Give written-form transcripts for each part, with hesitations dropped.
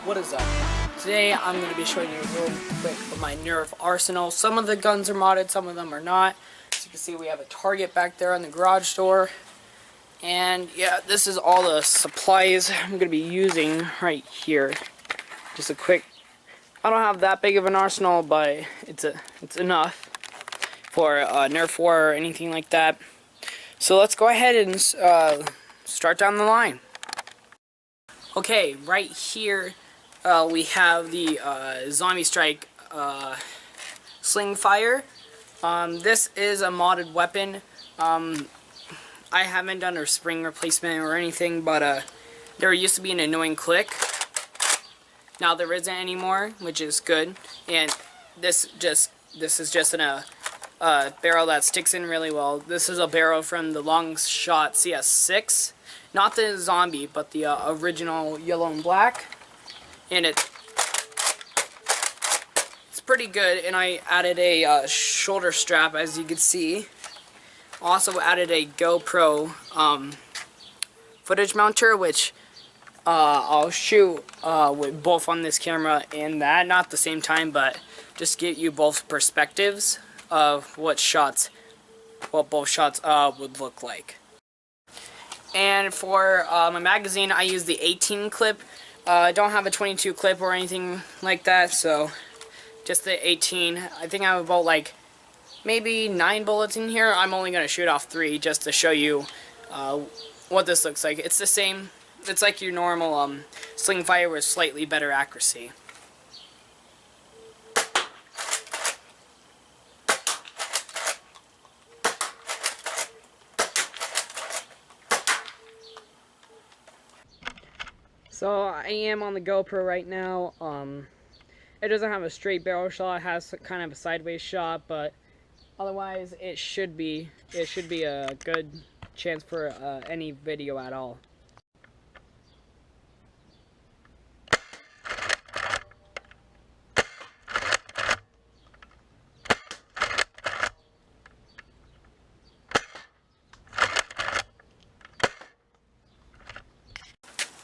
What is up? Today I'm going to be showing you real quick of my Nerf Arsenal. Some of the guns are modded, some of them are not. As you can see, we have a target back there on the garage door. And yeah, this is all the supplies I'm going to be using right here. Just a quick, I don't have that big of an arsenal, but it's enough for Nerf war or anything like that. So let's go ahead and start down the line. Okay, right here we have the Zombie Strike Sling Fire. This is a modded weapon. I haven't done a spring replacement or anything, but there used to be an annoying click. Now there isn't anymore, which is good. And this is just a barrel that sticks in really well. This is a barrel from the Long Shot CS6. Not the zombie, but the original yellow and black. And it's pretty good. And I added a shoulder strap, as you can see. Also added a GoPro footage mounter, which I'll shoot with both on this camera and that. Not at the same time, but just get you both perspectives of what both shots would look like. And for my magazine, I use the 18 clip. I don't have a 22 clip or anything like that, so just the 18. I think I have about like maybe 9 bullets in here. I'm only going to shoot off 3 just to show you what this looks like. It's the same. It's like your normal sling fire with slightly better accuracy. So I am on the GoPro right now. It doesn't have a straight barrel shot. It has kind of a sideways shot, but otherwise it should be a good chance for any video at all.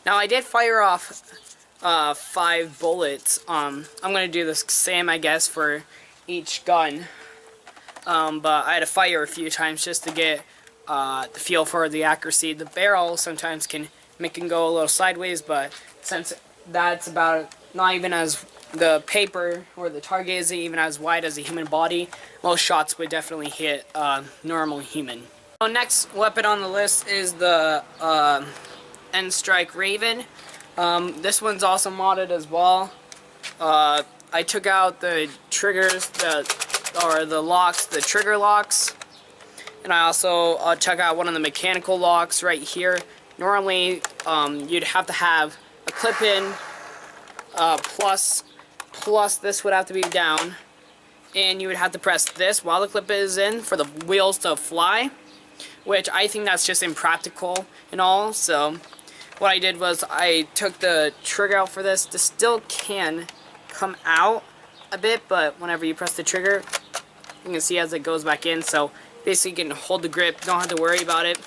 Now I did fire off 5 bullets. I'm gonna do the same, I guess, for each gun. But I had to fire a few times just to get the feel for the accuracy. The barrel sometimes can make it go a little sideways, but since that's about not even as the paper or the target isn't even as wide as a human body, most shots would definitely hit normal human. So next weapon on the list is the Nerf Raven. This one's also modded as well. I took out the triggers, the locks, the trigger locks, and I also took out one of the mechanical locks right here. Normally, you'd have to have a clip in, plus this would have to be down, and you would have to press this while the clip is in for the wheels to fly, which I think that's just impractical and all. So what I did was I took the trigger out for this. This still can come out a bit, but whenever you press the trigger, you can see as it goes back in. So basically you can hold the grip, don't have to worry about it.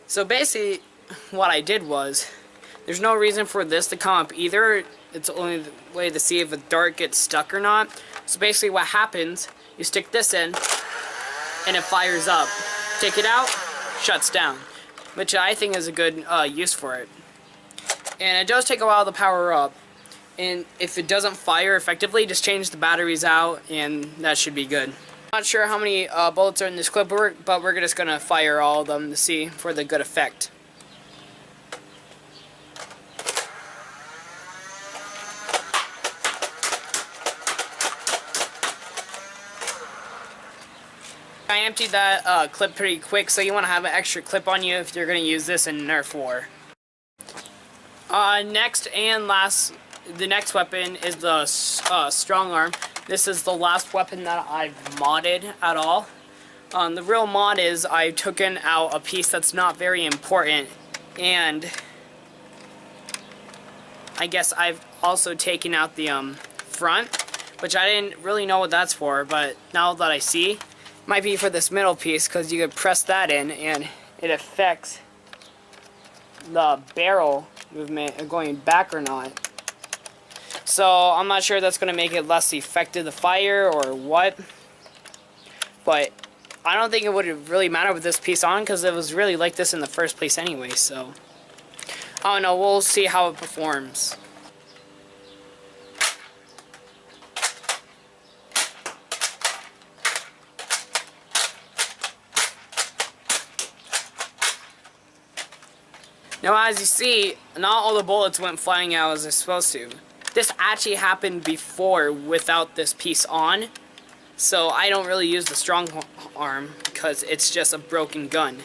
So basically what I did was, there's no reason for this to come up either. It's only the way to see if a dart gets stuck or not. So basically what happens, you stick this in and it fires up. Take it out, shuts down, which I think is a good use for it. And it does take a while to power up. And if it doesn't fire effectively, just change the batteries out and that should be good. Not sure how many bullets are in this clip, but we're just going to fire all of them to see for the good effect. I emptied that clip pretty quick, so you want to have an extra clip on you if you're going to use this in Nerf war. Next and last, the next weapon is the strong arm. This is the last weapon that I've modded at all. The real mod is I've taken out a piece that's not very important, and I guess I've also taken out the front, which I didn't really know what that's for, but now that I see, it might be for this middle piece, because you could press that in and it affects the barrel movement going back or not. So I'm not sure that's going to make it less effective to fire or what. But I don't think it would really matter with this piece on, because it was really like this in the first place anyway. So I don't know, we'll see how it performs. Now, as you see, not all the bullets went flying out as they're supposed to. This actually happened before without this piece on, so I don't really use the strong arm because it's just a broken gun.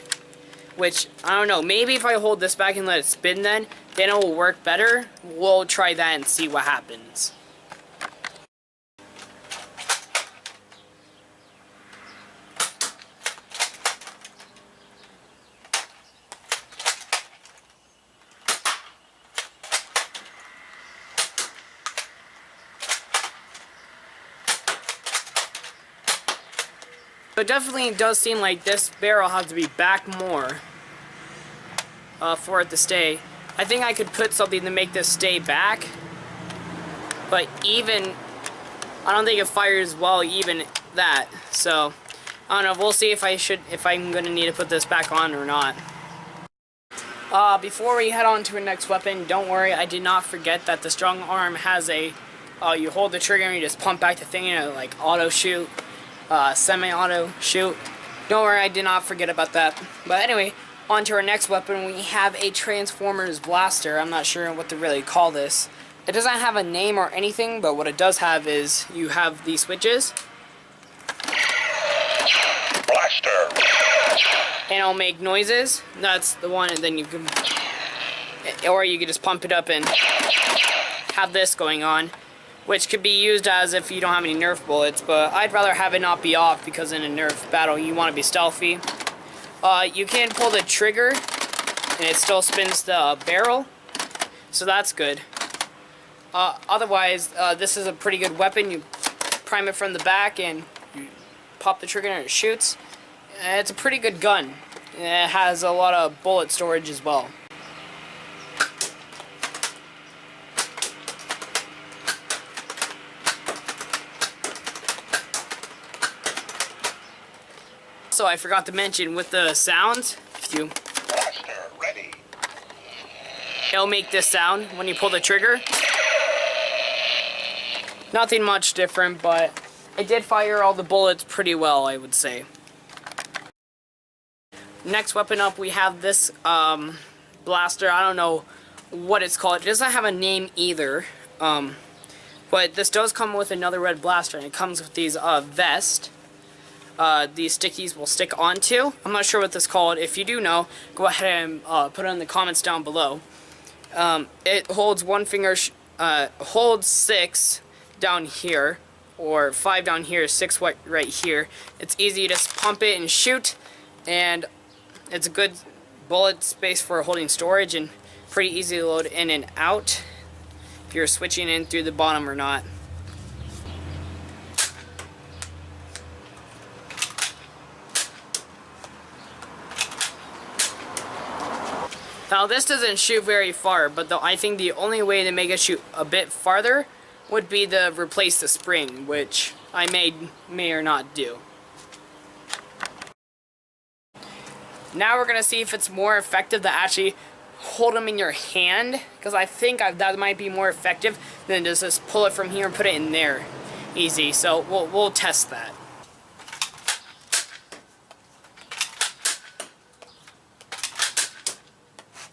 Which, I don't know, maybe if I hold this back and let it spin then it will work better. We'll try that and see what happens. But definitely does seem like this barrel has to be back more for it to stay. I think I could put something to make this stay back, but even I don't think it fires well even that. So I don't know. We'll see if I'm gonna need to put this back on or not. Before we head on to our next weapon, don't worry, I did not forget that the strong arm has a you hold the trigger and you just pump back the thing and it like auto shoot. Semi-auto shoot. Don't worry, I did not forget about that. But anyway, on to our next weapon. We have a Transformers blaster. I'm not sure what to really call this. It doesn't have a name or anything, but what it does have is you have these switches. Blaster. And it'll make noises. That's the one, and then you can, or you can just pump it up and have this going on, which could be used as if you don't have any Nerf bullets, but I'd rather have it not be off because in a Nerf battle you want to be stealthy. You can pull the trigger and it still spins the barrel, so that's good. Otherwise, this is a pretty good weapon. You prime it from the back and you pop the trigger and it shoots. It's a pretty good gun. It has a lot of bullet storage as well. So I forgot to mention with the sounds, if you Blaster ready. it'll make this sound when you pull the trigger. Nothing much different, but it did fire all the bullets pretty well, I would say. Next weapon up, we have this blaster. I don't know what it's called. It doesn't have a name either. But this does come with another red blaster, and it comes with these vests. These stickies will stick onto. I'm not sure what this is called. If you do know, go ahead and put it in the comments down below. It holds one finger, holds 6 down here, or 5 down here, 6 right here. It's easy, you just pump it and shoot, and it's a good bullet space for holding storage, and pretty easy to load in and out if you're switching in through the bottom or not. Now this doesn't shoot very far, but I think the only way to make it shoot a bit farther would be to replace the spring, which I may or not do. Now we're going to see if it's more effective to actually hold them in your hand, because I think that might be more effective than just pull it from here and put it in there. Easy, so we'll test that.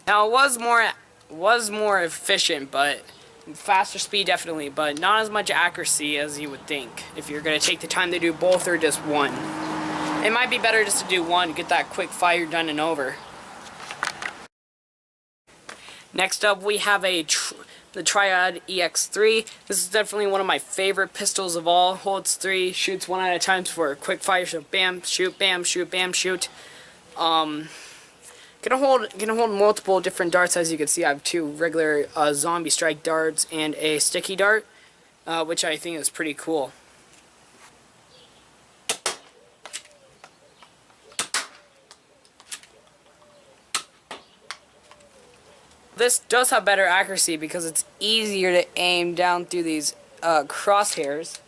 Now it was more efficient, but faster speed definitely, but not as much accuracy as you would think if you're going to take the time to do both or just one. It might be better just to do one, get that quick fire done and over. Next up we have the Triad EX3. This is definitely one of my favorite pistols of all. Holds 3, shoots 1 at a time for a quick fire, so bam, shoot, bam, shoot, bam, shoot. Gonna hold multiple different darts. As you can see, I have 2 regular zombie strike darts and a sticky dart, which I think is pretty cool. this does have better accuracy because it's easier to aim down through these crosshairs.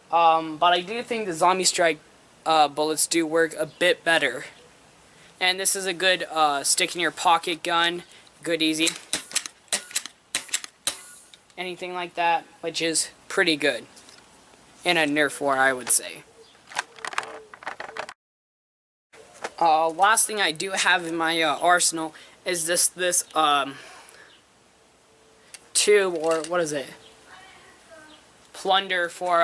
But I do think the Zombie Strike bullets do work a bit better. And this is a good stick in your pocket gun, good easy. Anything like that, which is pretty good. In a Nerf war, I would say. Last thing I do have in my arsenal is this tube, or what is it? Plunder for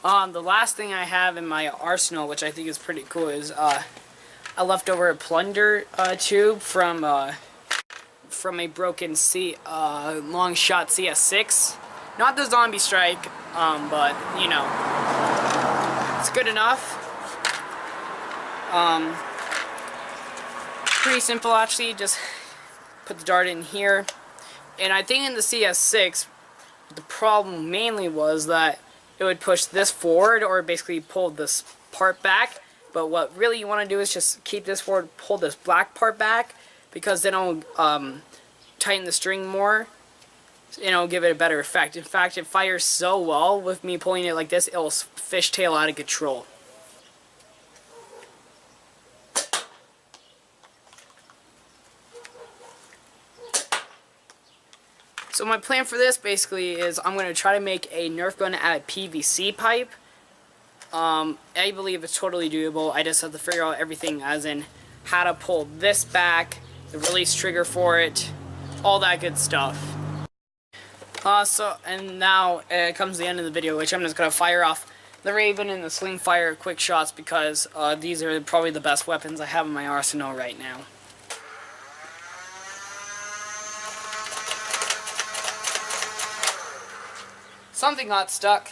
the last thing I have in my arsenal, which I think is pretty cool, is a leftover plunder tube from a broken long shot CS6. Not the Zombie Strike, but you know, it's good enough. Pretty simple actually. Just put the dart in here, and I think in the CS6, the problem mainly was that it would push this forward or basically pull this part back. But what really you want to do is just keep this forward, pull this black part back, because then it'll tighten the string more, and it'll give it a better effect. In fact, it fires so well with me pulling it like this, it'll fishtail out of control. So my plan for this basically is I'm going to try to make a Nerf gun out of PVC pipe. I believe it's totally doable. I just have to figure out everything, as in how to pull this back, the release trigger for it, all that good stuff. And now it comes to the end of the video, which I'm just going to fire off the Raven and the Sling Fire quick shots, because these are probably the best weapons I have in my arsenal right now. Something got stuck.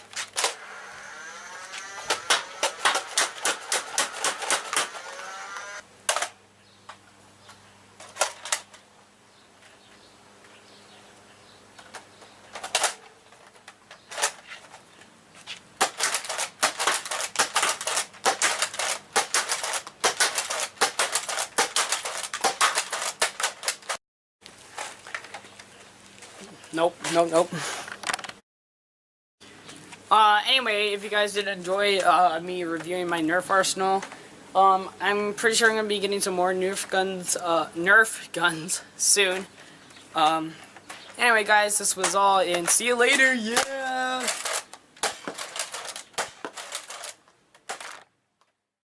Nope. Anyway, if you guys did enjoy me reviewing my Nerf arsenal, I'm pretty sure I'm going to be getting some more Nerf guns soon. Anyway guys, this was all, and see you later, yeah!